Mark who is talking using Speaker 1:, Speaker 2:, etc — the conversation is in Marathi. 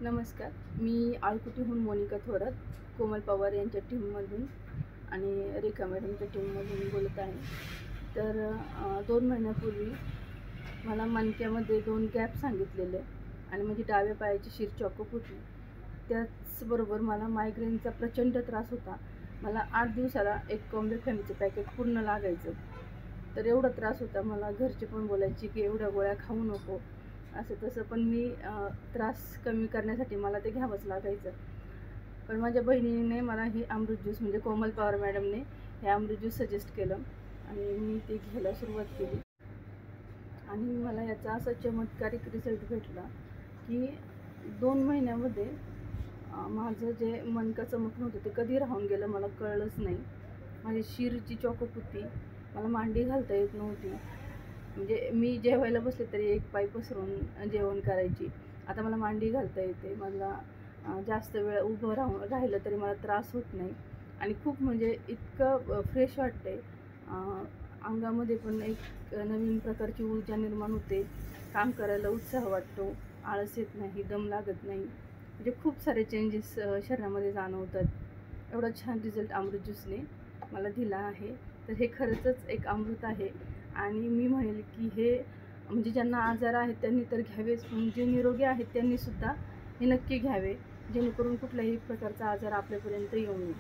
Speaker 1: नमस्कार. मी आळकुटीहून मोनिका थोरात, कोमल पवार यांच्या टीममधून आणि रेखा मॅडमच्या टीममधून बोलत आहे. तर 2 महिन्यापूर्वी मला मणक्यामध्ये 2 गॅप सांगितलेले आणि माझी डाव्या पायाची शीर चॉकअप होती. त्याचबरोबर मला मायग्रेनचा प्रचंड त्रास होता. मला 8 दिवसाला एक कॉम्बिफॅमचं पॅकेट पूर्ण लागायचं. तर एवढा त्रास होता. मला घरचे पण बोलायचे की एवढ्या गोळ्या खाऊ नको, असं तसं. पण मी त्रास कमी करण्यासाठी मला ते घ्यावंच लागायचं. पण माझ्या बहिणीने मला हे अमृत ज्यूस, म्हणजे कोमल पवार मॅडमने हे अमृत ज्यूस सजेस्ट केलं आणि मी ते घ्यायला सुरुवात केली. आणि मला याचा असा चमत्कारिक रिझल्ट भेटला की 2 महिन्यामध्ये माझं जे मणका चमकणं होतं ते कधी राहून गेलं मला कळलंच नाही. माझी शीरची चॉकअप होती, मला मांडी घालता येत नव्हती. म्हणजे मी जेवायला बसले तरी एक पाय पसरून जेवण करायची. आता मला मांडी घालता येते. मला जास्त वेळ उभं राहिलं तरी मला त्रास होत नाही आणि खूप म्हणजे इतकं फ्रेश वाटतंय. अंगामध्ये पण एक नवीन प्रकारची ऊर्जा निर्माण होते. काम करायला उत्साह वाटतो, आळस येत नाही, दम लागत नाही. म्हणजे खूप सारे चेंजेस शरीरामध्ये जाणवतात. एवढा छान रिझल्ट अमृत ज्यूसने मला दिला आहे. तर हे खरंच एक अमृत आहे आणि मी म्हणेल की हे म्हणजे ज्यांना आजार आहेत त्यांनी तर घ्यावेच, पण जे निरोगी आहेत त्यांनीसुद्धा हे नक्की घ्यावे, जेणेकरून कुठल्याही प्रकारचा आजार आपल्यापर्यंत येऊ नये.